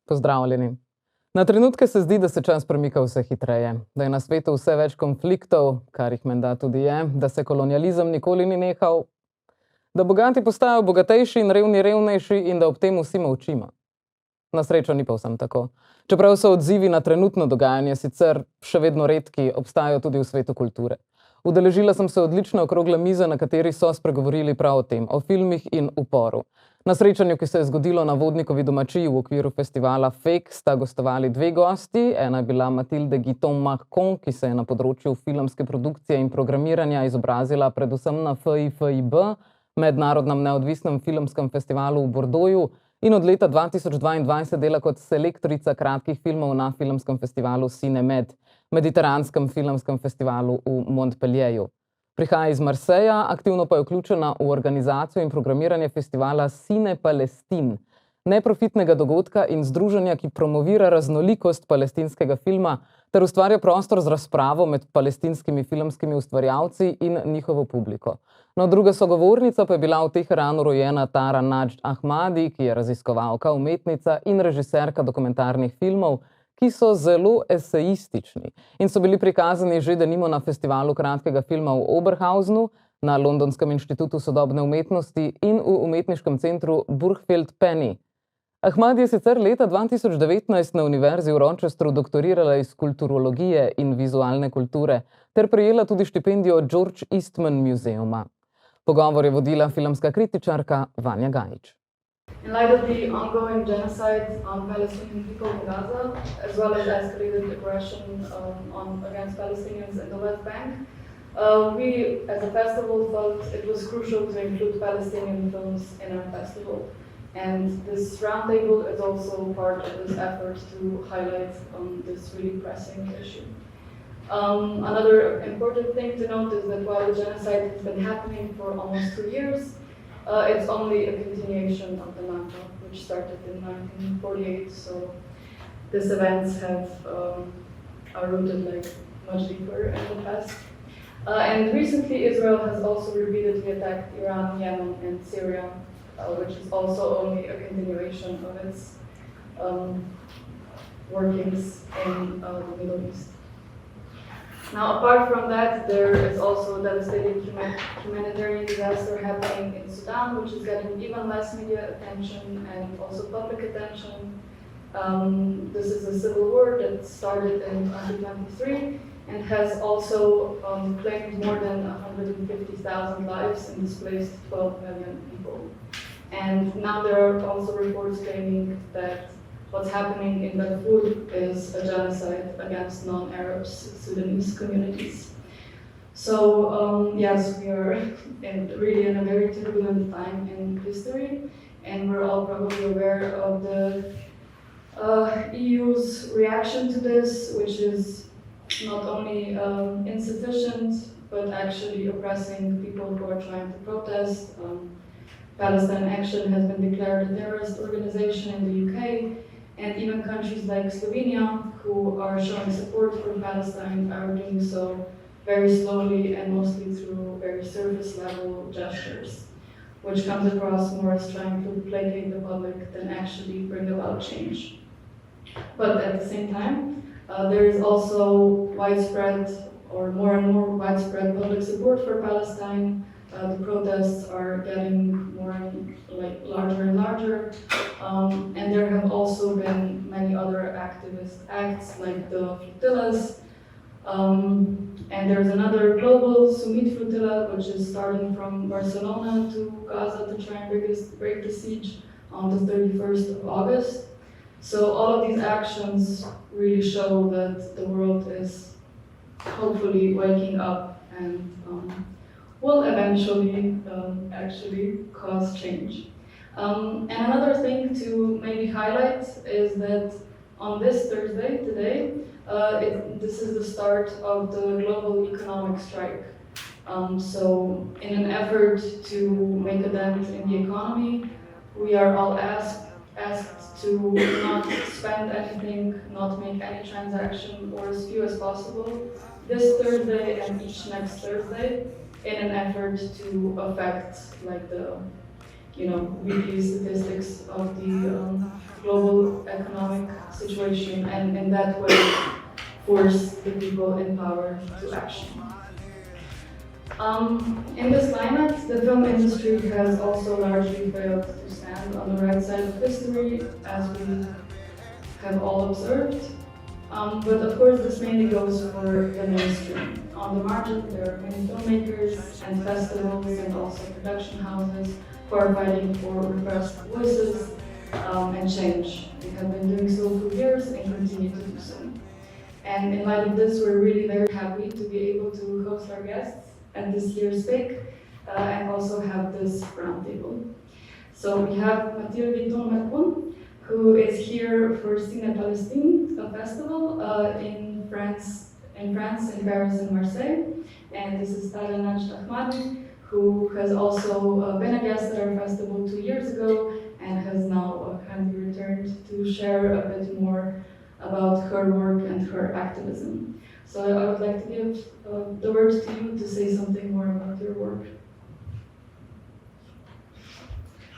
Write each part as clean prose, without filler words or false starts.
Pozdravljeni. Na trenutke se zdi, da se čas premika vse hitreje, da je na svetu vse več konfliktov, kar jih menda tudi je, da se kolonializem nikoli ni nehal, da bogati postajajo bogatejši in revni revnejši in da ob tem vsi molčimo. Na srečo ni povsem tako. Čeprav so odzivi na trenutno dogajanje sicer še vedno redki, obstajajo tudi v svetu kulture. Udeležila sem se odlične okrogle mize, na kateri so spregovorili prav o tem, o filmih in uporu. Na srečanju, ki se je zgodilo na Vodnikovi domačiji v okviru festivala FeKK, sta gostovali dve gosti. Ena je bila Mathilde Guitton-Marcon, ki se je na področju filmske produkcije in programiranja izobrazila predvsem na FIFIB, mednarodnem neodvisnem filmskem festivalu v Bordeauxu, in od leta 2022 dela kot selektorica kratkih filmov na filmskem festivalu Ciné-Med, mediteranskem filmskem festivalu v Montpellierju. Prihaja iz Marseja, aktivno pa je vključena v organizacijo in programiranje festivala Ciné-Palestine, neprofitnega dogodka in združenja, ki promovira raznolikost palestinskega filma ter ustvarja prostor z razpravo med palestinskimi filmskimi ustvarjalci in njihovo publiko. No, druga sogovornica pa je bila v Teheranu rojena Tara Najd Ahmadi, ki je raziskovalka, umetnica in režiserka dokumentarnih filmov, ki so zelo esejistični in so bili prikazani že denimo na festivalu kratkega filma v Oberhausenu, na Londonskem inštitutu sodobne umetnosti in v umetniškem centru Burgfeld Penny. Ahmadi je sicer leta 2019 na univerzi v Rochesteru doktorirala iz kulturologije in vizualne kulture ter prejela tudi štipendijo George Eastman Muzeuma. Pogovor je vodila filmska kritičarka Vanja Gajić. In light of the ongoing genocide on Palestinian people in Gaza, as well as escalated aggression against Palestinians in the West Bank, we, as a festival, felt it was crucial to include Palestinian films in our festival. And this roundtable is also part of this effort to highlight this really pressing issue. Another important thing to note is that while the genocide has been happening for almost 2 years, it's only a continuation of the matter, which started in 1948. So these events are rooted much deeper in the past. And recently, Israel has also repeatedly attacked Iran, Yemen, and Syria, which is also only a continuation of its workings in the Middle East. Now, apart from that, there is also a devastating humanitarian disaster happening in Sudan, which is getting even less media attention and also public attention. This is a civil war that started in 2023 and has also claimed more than 150,000 lives and displaced 12 million people. And now there are also reports claiming that what's happening in Darfur is a genocide against non-Arab Sudanese communities. So yes, we are really in a very turbulent time in history, and we're all probably aware of the EU's reaction to this, which is not only insufficient, but actually oppressing people who are trying to protest. Palestine Action has been declared a terrorist organization in the UK, and even countries like Slovenia, who are showing support for Palestine, are doing so very slowly and mostly through very surface-level gestures, which comes across more as trying to placate the public than actually bring about change. But at the same time, there is also widespread, or more and more widespread public support for Palestine. The protests are getting more larger and larger, and there have also been many other activist acts like the flotillas, and there's another global Summit flotilla which is starting from Barcelona to Gaza to try and break the siege on the 31st of August. So all of these actions really show that the world is hopefully waking up and will eventually actually cause change. And another thing to maybe highlight is that on this Thursday, today, this is the start of the global economic strike. So in an effort to make a dent in the economy, we are all asked to not spend anything, not make any transaction, or as few as possible, this Thursday and each next Thursday, in an effort to affect the weekly statistics of the global economic situation, and in that way force the people in power to action. In this climate, the film industry has also largely failed to stand on the right side of history, as we have all observed. But of course, this mainly goes for the mainstream. On the margin, there are many filmmakers and festivals and also production houses who are fighting for repressed voices and change. They have been doing so for years and continue to do so. And in light of this, we're really very happy to be able to host our guests at this year's FeKK and also have this roundtable. So we have Mathilde Guitton-Marcon, who is here for Ciné-Palestine, a festival in France, in Paris and Marseille. And this is Tara Najd Ahmadi, who has also been a guest at our festival 2 years ago and has now kindly returned to share a bit more about her work and her activism. So I would like to give the word to you to say something more about your work.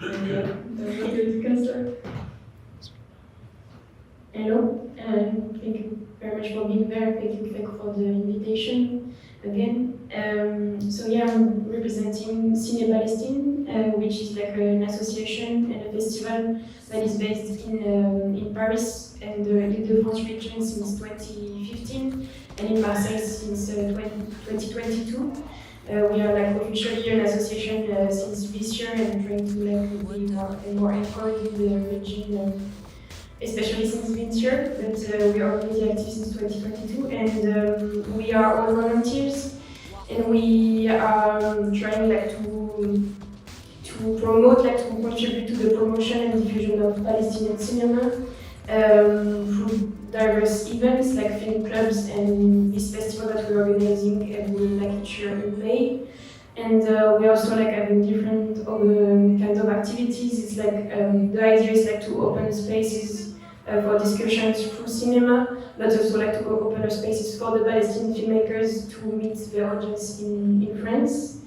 You can start. Hello, thank you very much for being there. Thank you, FeKK, for the invitation again. So yeah, I'm representing Ciné-Palestine, which is like an association and a festival that is based in Paris and the Ile-de-France region since 2015 and in Marseille since 2022. We are like officially an association since this year and trying to like be more anchored in the region. Especially since this year, but we are already active since 2022, and we are all volunteers, and we are trying like to promote, like to contribute to the promotion and diffusion of Palestinian cinema through diverse events like film clubs and this festival that we're organizing every like each year in May. And we also like having different kinds of activities. It's like the idea is like to open spaces for discussions through cinema, but also like to open spaces for the Palestinian filmmakers to meet their audience in France.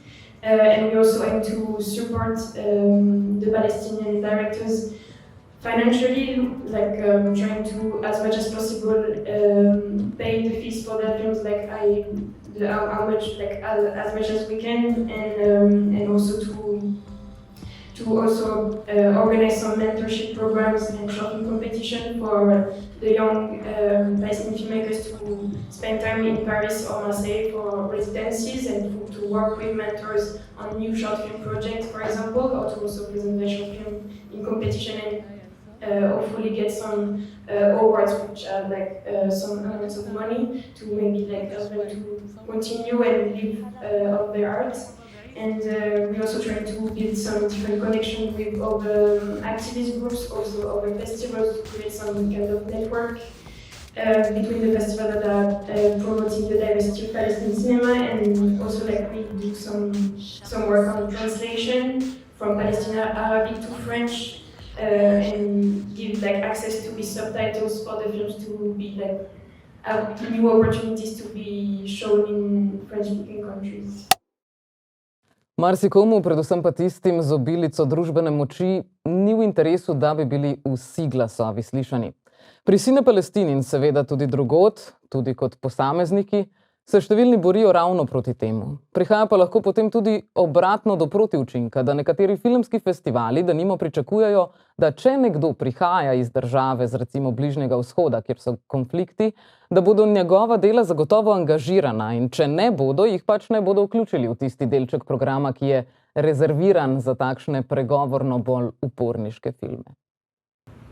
And we also aim to support the Palestinian directors financially, like trying to, as much as possible, pay the fees for their films, like how much, like as much as we can, and also to also organize some mentorship programs and short film competition for the young Palestinian filmmakers to spend time in Paris or Marseille for residencies and to work with mentors on new short film projects, for example, or to also present their short film in competition and hopefully get some awards, which are like some amounts of money to maybe like help them to continue and live of their art. And we're also trying to build some different connections with other activist groups, also other festivals, to create some kind of network between the festivals that are promoting the diversity of Palestinian cinema, and also like we do some work on translation from Palestinian Arabic to French, and give like access to these subtitles for the films to be like have new opportunities to be shown in French-speaking countries. Marsikomu, predvsem pa tistim z obilico družbene moči, ni v interesu, da bi bili vsi glasovi slišani. Pri Ciné-Palestine in seveda tudi drugod, tudi kot posamezniki, se številni borijo ravno proti temu. Prihaja pa lahko potem tudi obratno do protiučinka, da nekateri filmski festivali denimo pričakujejo, da če nekdo prihaja iz države z recimo Bližnjega vzhoda, kjer so konflikti, da bodo njegova dela zagotovo angažirana in če ne bodo, jih pač ne bodo vključili v tisti delček programa, ki je rezerviran za takšne pregovorno bolj uporniške filme.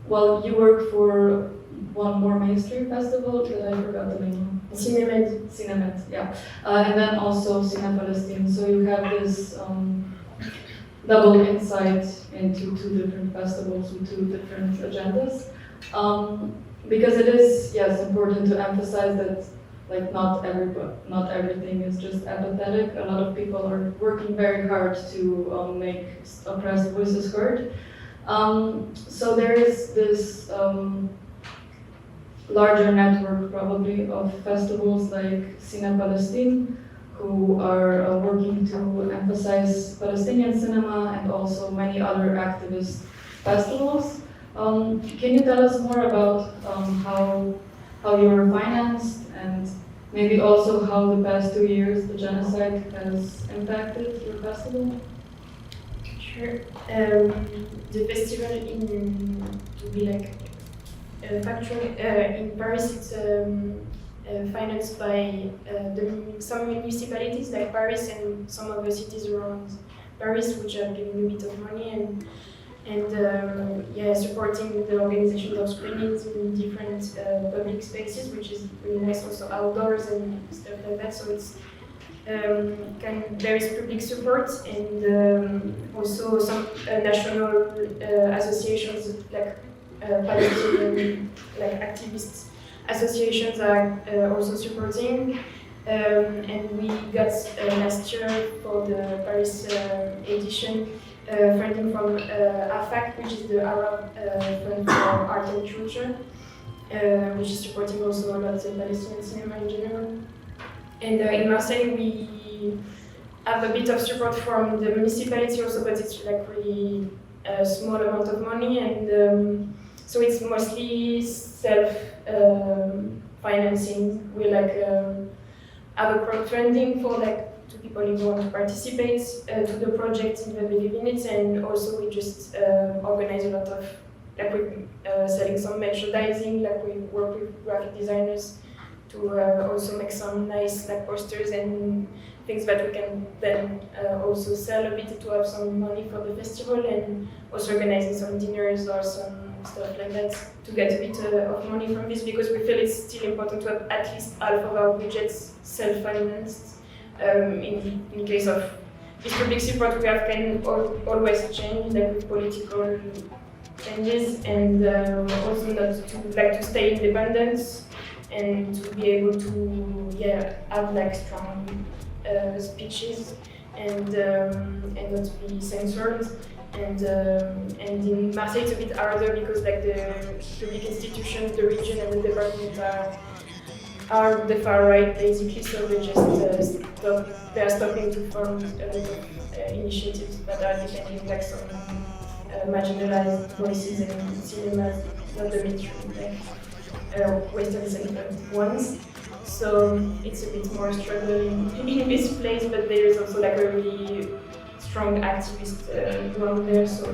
Well, you work for one more mainstream festival that I forgot the name. Ciné-Med, yeah. And then also Ciné-Palestine. So you have this double insight into two different festivals with two different agendas. Because it is, yes, important to emphasize that like not everything is just apathetic. A lot of people are working very hard to make oppressed voices heard. So there is this larger network probably of festivals like Ciné-Palestine, who are working to emphasize Palestinian cinema and also many other activist festivals. Can you tell us more about how you were financed and maybe also how the past 2 years the genocide has impacted your festival? Sure. The festival, to be like factual, in Paris, it's financed by some municipalities like Paris and some other cities around Paris, which are giving a bit of money and supporting the organization of screenings in different public spaces, which is really nice, also outdoors and stuff like that. So it's there is public support and also some national associations like Palestinian like activists associations are also supporting. And we got last year for the Paris edition funding from AFAC, which is the Arab Fund for Art and Culture, which is supporting also a lot of Palestinian cinema in general. And in Marseille, we have a bit of support from the municipality also, but it's like really a small amount of money, and so it's mostly self-financing. We like have a crowdfunding for like two people who want to participate to the project if they believe in it, and also we just organize a lot of like we selling some merchandising, like we work with graphic designers to also make some nice like posters and things that we can then also sell a bit to have some money for the festival, and also organizing some dinners or some stuff like that to get a bit of money from this, because we feel it's still important to have at least half of our budgets self-financed. In case of this public support we have can always change, like with political changes, and also not to like to stay independent and to be able to have like strong speeches and not be censored. And in Marseille it's a bit harder because like the public institutions, the region and the department are the far right basically, so they just they are stopping to form a lot of initiatives that are defending like some marginalized voices and cinemas, not the mainstream like Western-centered ones. So it's a bit more struggling in this place, but there is also like a really strong activist ground there, so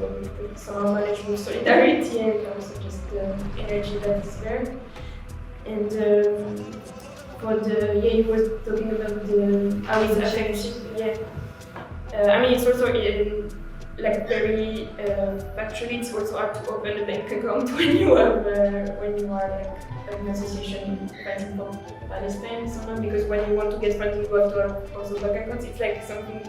somehow manage with solidarity and also just the energy that is there. And for the you was talking about the how it's affected. I mean it's also like very factually. It's also hard to open a bank account when you have when you are like an association fighting for Palestine, somehow, because when you want to get funding, you have to have also bank accounts. It's like something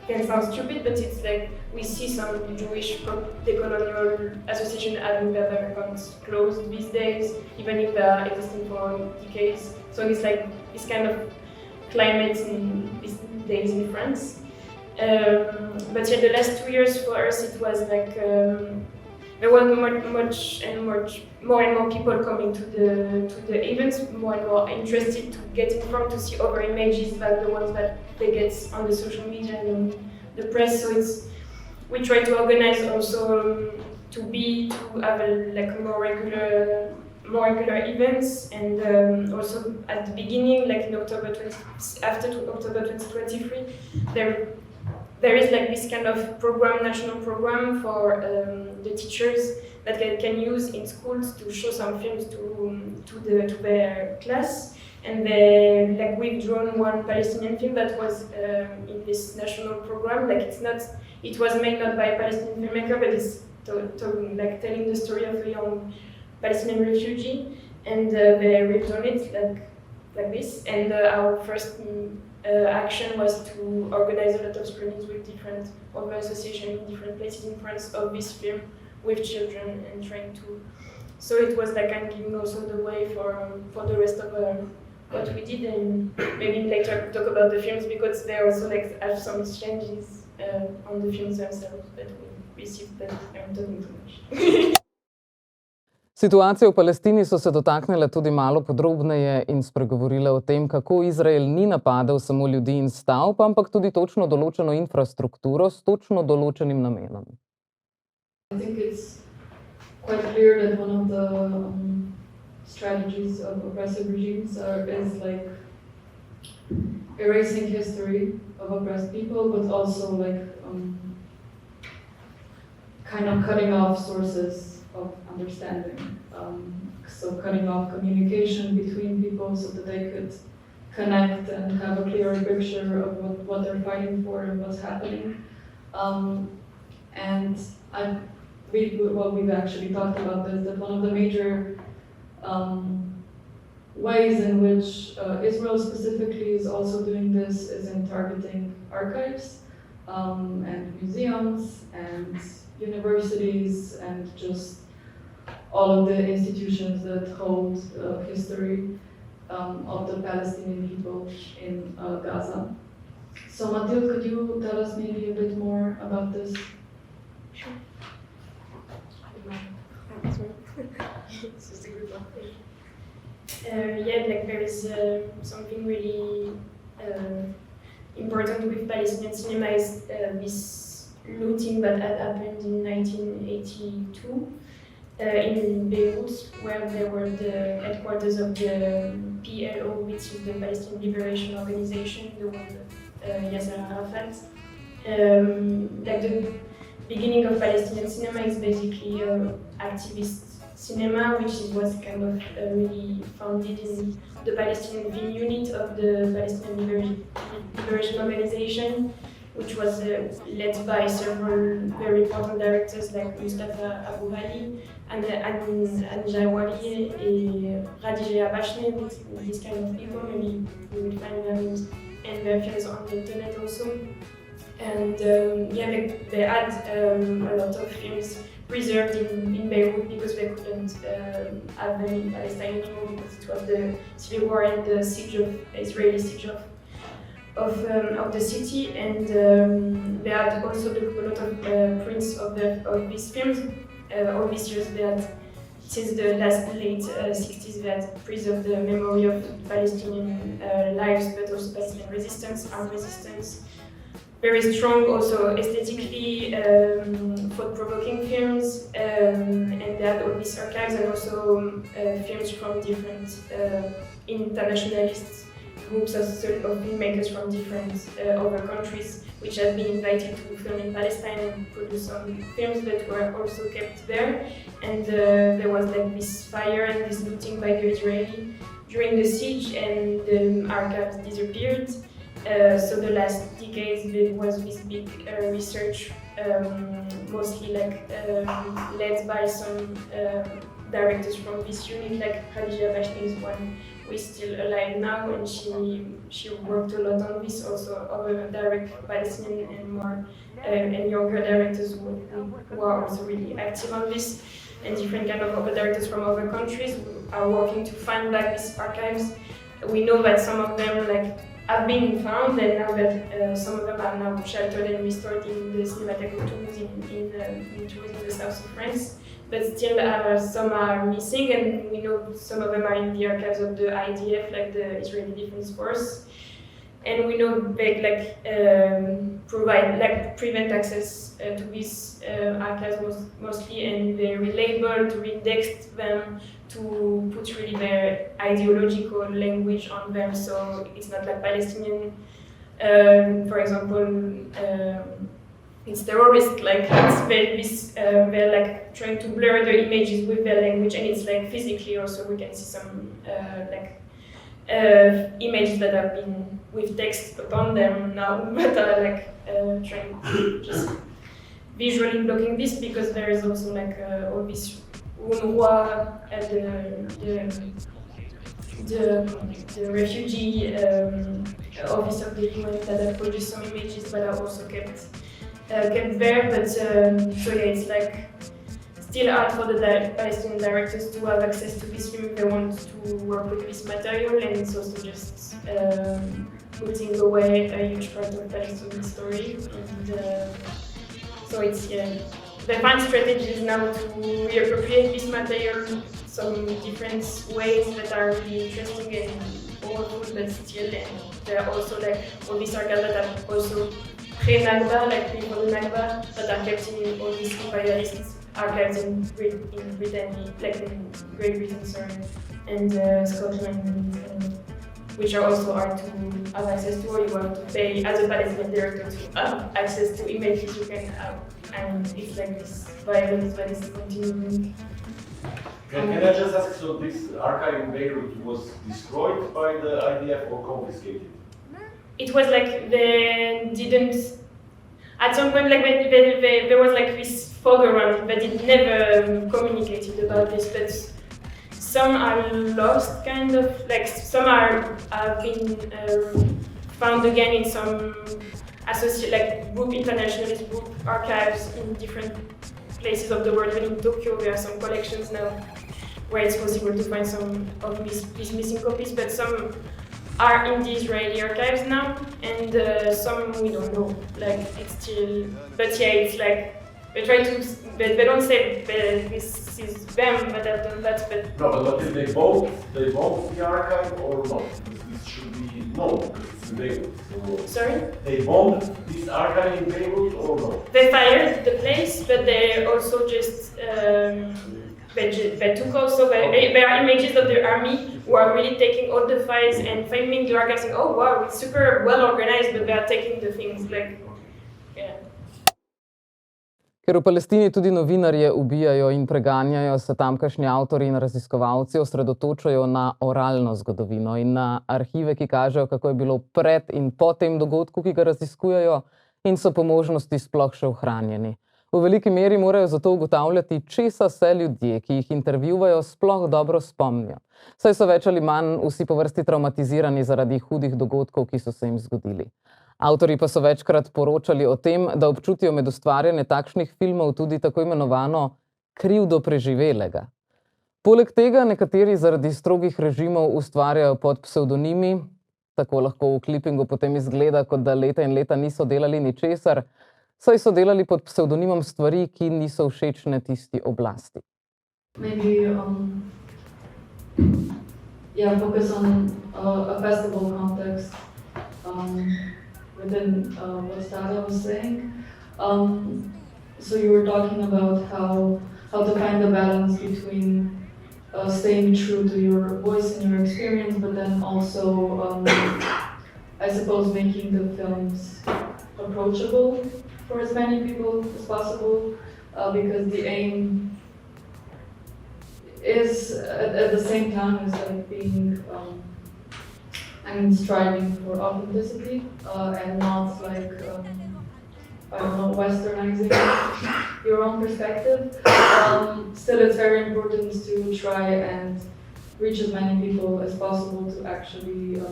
can sound stupid, but it's like we see some Jewish decolonial association having their bank accounts closed these days, even if they are existing for decades. So it's like this kind of climate in these days in France. But the last 2 years for us, it was like there were more and more people coming to the events, more and more interested to get in front to see other images like the ones that they get on the social media and the press. So we try to organize also to have like more regular events, and also at the beginning, like in after October 2023, there is like this kind of national program for the teachers that can use in schools to show some films to their class. And like we've drawn one Palestinian film that was in this national program. Like it was made not by a Palestinian filmmaker, but it's like telling the story of a young Palestinian refugee, and they redrawn it like this. And our first action was to organize a lot of screenings with different other associations in different places in France of this film with children, and trying to. So it was like I'm giving also the way for the rest of what we did, and maybe later I could talk about the films because they also like have some exchanges on the films themselves that we received, but I'm talking too much. Situacije v Palestini so se dotaknile tudi malo podrobneje in spregovorile o tem, kako Izrael ni napadel samo ljudi in stavb, ampak tudi točno določeno infrastrukturo s točno določenim namenom. I think it's quite clear that one of the strategies of oppressive regimes is like erasing history of oppressed people, but also like kind of cutting off sources of understanding. So cutting off communication between people so that they could connect and have a clearer picture of what they're fighting for and what's happening. And we've actually talked about this, that one of the major ways in which Israel specifically is also doing this is in targeting archives and museums and universities and just all of the institutions that hold history of the Palestinian people in Gaza. So Mathilde, could you tell us maybe a bit more about this? Sure. This is a good one. Yeah, like there is something really important with Palestinian cinema is this looting that had happened in 1982 in Beirut, where there were the headquarters of the PLO, which is the Palestinian Liberation Organization, the one of Yasser Arafat. Like the beginning of Palestinian cinema is basically activist cinema, which is what's kind of really founded in the Palestinian Film unit of the Palestinian Liberation Organization, which was led by several very important directors like Mustafa Abu Ali and Jawali and Radije Abashne, these kind of people. Maybe you will find them and their films on the internet also. And yeah, they had a lot of films preserved in Beirut because they couldn't have them in Palestine anymore because it was the civil war and the siege of Israeli siege of the city, and they had also a lot of prints of these films. All these years they had, since the late 60s, they had preserved the memory of Palestinian lives, but also Palestinian resistance, armed resistance. Very strong, also aesthetically thought-provoking films, and they had all these archives and also films from different internationalist groups of filmmakers from different other countries, which have been invited to film in Palestine and produce some films that were also kept there. And there was like this fire and this looting by the Israeli during the siege, and the archives disappeared. So the last decades there was this big research, mostly like led by some directors from this unit, like Radije Abashne is one who is still alive now, and she worked a lot on this. Also other direct Palestinian and more and younger directors who are also really active on this, and different kind of other directors from other countries who are working to find back these archives. We know that some of them have been found, and now that some of them are now sheltered and restored in the Cinémathèque of Toulouse in Toulouse in the south of France. But still some are missing, and we know some of them are in the archives of the IDF, like the Israeli Defense Force. And we know they prevent access to these archives mostly, and they relabeled, reindexed them to put really their ideological language on them. So it's not like Palestinian, for example, it's terrorist, like they're like trying to blur the images with their language, and it's like physically also we can see some images that have been with text upon them now, but are like trying to just visually blocking this, because there is also like all this UNRWA and the refugee office of the UN that have produced some images but are also kept there. But so yeah, it's like still hard for the Palestinian directors to have access to this film if they want to work with this material, and it's also just putting away a huge part of Palestinian story. And so it's they find strategies now to reappropriate this material in some different ways that are really interesting and powerful, but still, and there are also like all these archives that are also pre-Nakba, like before the Nakba, that are kept in all these imperialist archives in Britain, like in Great Britain, sorry, and Scotland, which are also hard to have access to, or you have to pay as a Palestinian director to have access to images you can have, and it's like this violence that is continuing. Can I just ask, so this archive in Beirut was destroyed by the IDF or confiscated? It was like they didn't, at some point, like there was like this fog around, but it never communicated about this, but some are lost, kind of, like some have been found again in some internationalist group archives in different places of the world. Even in Tokyo, there are some collections now where it's possible to find some of these missing copies, but some are in the Israeli archives now, and some we don't know. Like it's still, but yeah, it's like they try to, they don't say this is them, but I've done that. But no, but they bought the archive or not? This should be known because it's in Beirut. So sorry? They bombed this archive in Beirut or not? They fired the place, but they also just they took also there are images of the army who are really taking all the files and filming the archives, saying, oh wow, it's super well organized, but they are taking the things like, yeah. Ker v Palestini tudi novinarje ubijajo in preganjajo, se tamkajšnji avtorji in raziskovalci osredotočajo na oralno zgodovino in na arhive, ki kažejo, kako je bilo pred in po tem dogodku, ki ga raziskujejo, in so po možnosti sploh še ohranjeni. V veliki meri morajo zato ugotavljati, česa se ljudje, ki jih intervjuvajo, sploh dobro spomnijo. Saj so več ali manj vsi po vrsti travmatizirani zaradi hudih dogodkov, ki so se jim zgodili. Avtorji pa so večkrat poročali o tem, da občutijo med ustvarjanjem takšnih filmov tudi tako imenovano krivdo preživelega. Poleg tega nekateri zaradi strogih režimov ustvarjajo pod psevdonimi, tako lahko v klipingu potem izgleda, kot da leta in leta niso delali ničesar, saj so delali pod psevdonimom stvari, ki niso všečne tisti oblasti. Maybe focus on a festival context within what Tara was saying. So you were talking about how to find the balance between staying true to your voice and your experience, but then also, I suppose, making the films approachable for as many people as possible, because the aim is at the same time as like being striving for authenticity and not like westernizing your own perspective. Still, it's very important to try and reach as many people as possible to actually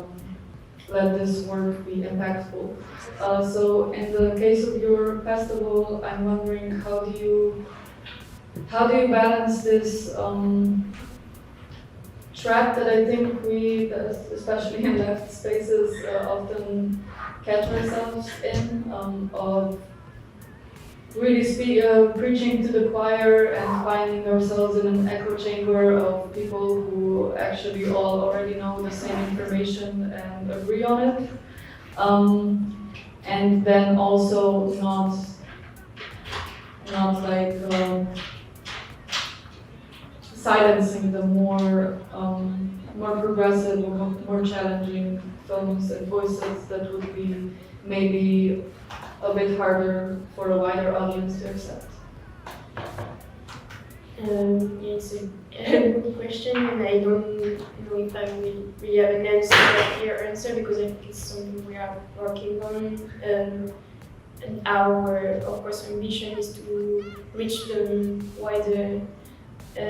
let this work be impactful. So in the case of your festival, I'm wondering how do you balance this trap that I think we, especially in left spaces, often catch ourselves in, of really preaching to the choir and finding ourselves in an echo chamber of people who actually all already know the same information and agree on it, and then also not like silencing the more progressive or more challenging films and voices that would be maybe a bit harder for a wider audience to accept. It's a good question, and I don't know if I will really have an answer, a clear answer, because I think it's something we are working on. And our, of course, ambition is to reach the wider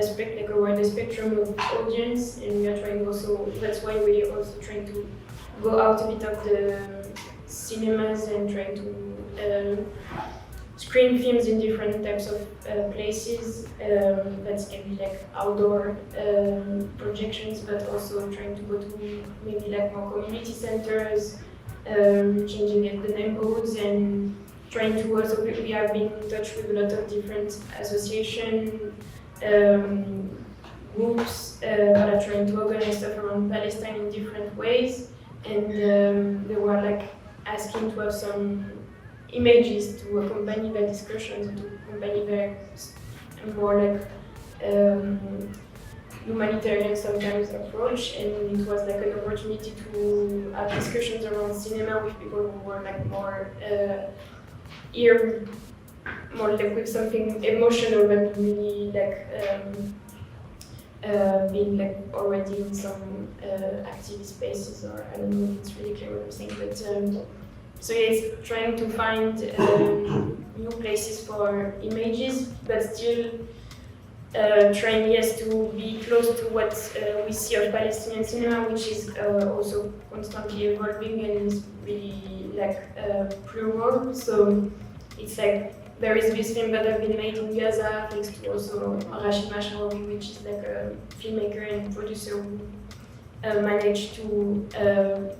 spectrum of audience, and we are trying also, that's why we are also trying to go out a bit of the cinemas and trying to screen films in different types of places. That can be like outdoor projections, but also trying to go to maybe like more community centers, changing the neighborhoods and trying to also, we have been in touch with a lot of different associations, groups that are trying to organize stuff around Palestine in different ways, and they were like asking to have some images to accompany their discussions, to accompany their more like humanitarian sometimes approach, and it was like an opportunity to have discussions around cinema with people who were like more more like with something emotional than really like being like already in some activist spaces, or I don't know if it's really clear what I'm saying, but so yeah, it's trying to find new places for images, but still trying, yes, to be close to what we see of Palestinian cinema, which is also constantly evolving and is really like plural. So it's like there is this film that have been made in Gaza, thanks to also Rashid Mashraoui, which is like a filmmaker and producer who managed to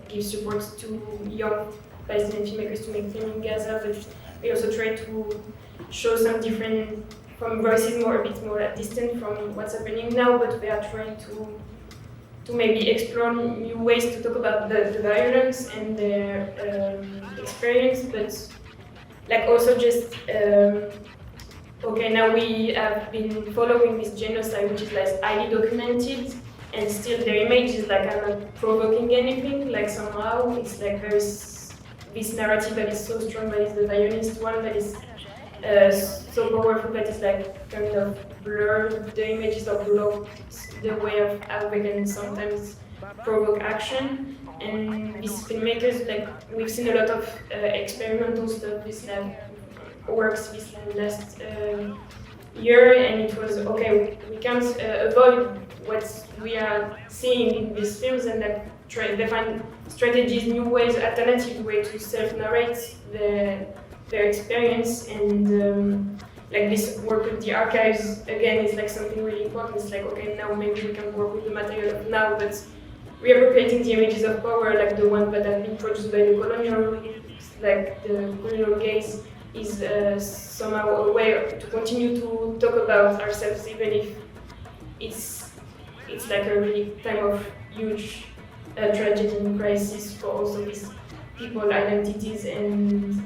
give support to young Palestinian filmmakers to make film in Gaza. But we also try to show some different from voices a bit more distant from what's happening now, but we are trying to maybe explore new ways to talk about the violence and their experience, but like also just okay, now we have been following this genocide, which is like highly documented, and still their images like are not provoking anything. Like somehow it's like there is this narrative that is so strong, that is the Zionist one, that is so powerful that it's like kind of blur the images of block the way of how they can sometimes provoke action. And these filmmakers, like we've seen a lot of experimental stuff this works this last year, and it was okay, we can't avoid what we are seeing in these films, and like try to find strategies, new ways, alternative way to self-narrate their experience. And like this work with the archives again is like something really important. It's like okay, now maybe we can work with the material of now, but reappropriating the images of power, like the ones that have been produced by the colonial, like the colonial gaze, is somehow a way to continue to talk about ourselves, even if it's like a really time of huge tragedy and crisis for also these people identities. And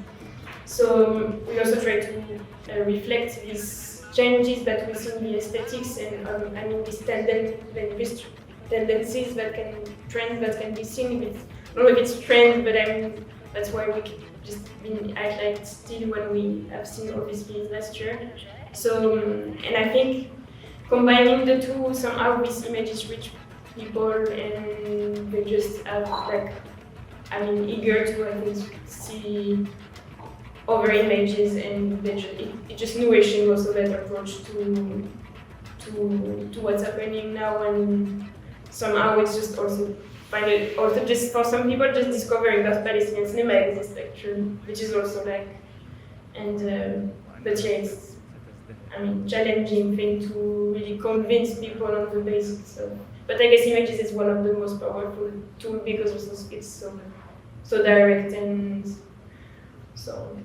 so we also try to reflect these changes that we see in the aesthetics, and I mean these tendencies that can trends that can be seen. I don't know if it's trend, but I mean that's why we just been highlighted still when we have seen all these films last year. So and I think combining the two, somehow these images reach people, and they just have like, I mean, eager to I think see other images, and it just nourishing also that approach to what's happening now. And somehow it's just also also just for some people just discovering that Palestinian cinema exists actually, which is also like, and but yeah, it's I mean challenging thing to really convince people on the basis of. But I guess images is one of the most powerful tools because also it's so direct and so.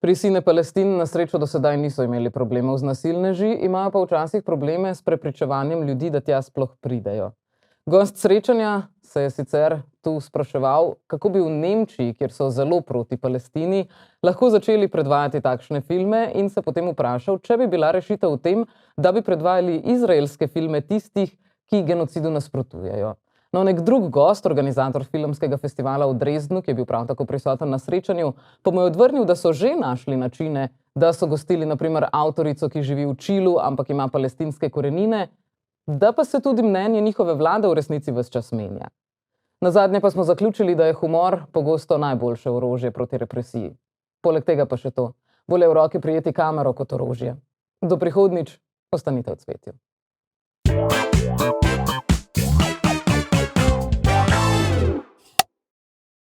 Pri Ciné-Palestine na srečo do sedaj niso imeli problemov z nasilneži, imajo pa včasih probleme s prepričevanjem ljudi, da tja sploh pridejo. Gost srečanja se je sicer tu spraševal, kako bi v Nemčiji, kjer so zelo proti Palestini, lahko začeli predvajati takšne filme, in se potem vprašal, če bi bila rešitev v tem, da bi predvajali izraelske filme tistih, ki genocidu nasprotujejo. No, nek drug gost, organizator filmskega festivala v Dresdnu, ki je bil prav tako prisoten na srečanju, pa mu je odvrnil, da so že našli načine, da so gostili na primer avtorico, ki živi v Čilu, ampak ima palestinske korenine, da pa se tudi mnenje njihove vlade v resnici ves čas menja. Nazadnje pa smo zaključili, da je humor pogosto najboljše orožje proti represiji. Poleg tega pa še to, bolje v roki prijeti kamero kot orožje. Do prihodnjič, ostanite v cvetju.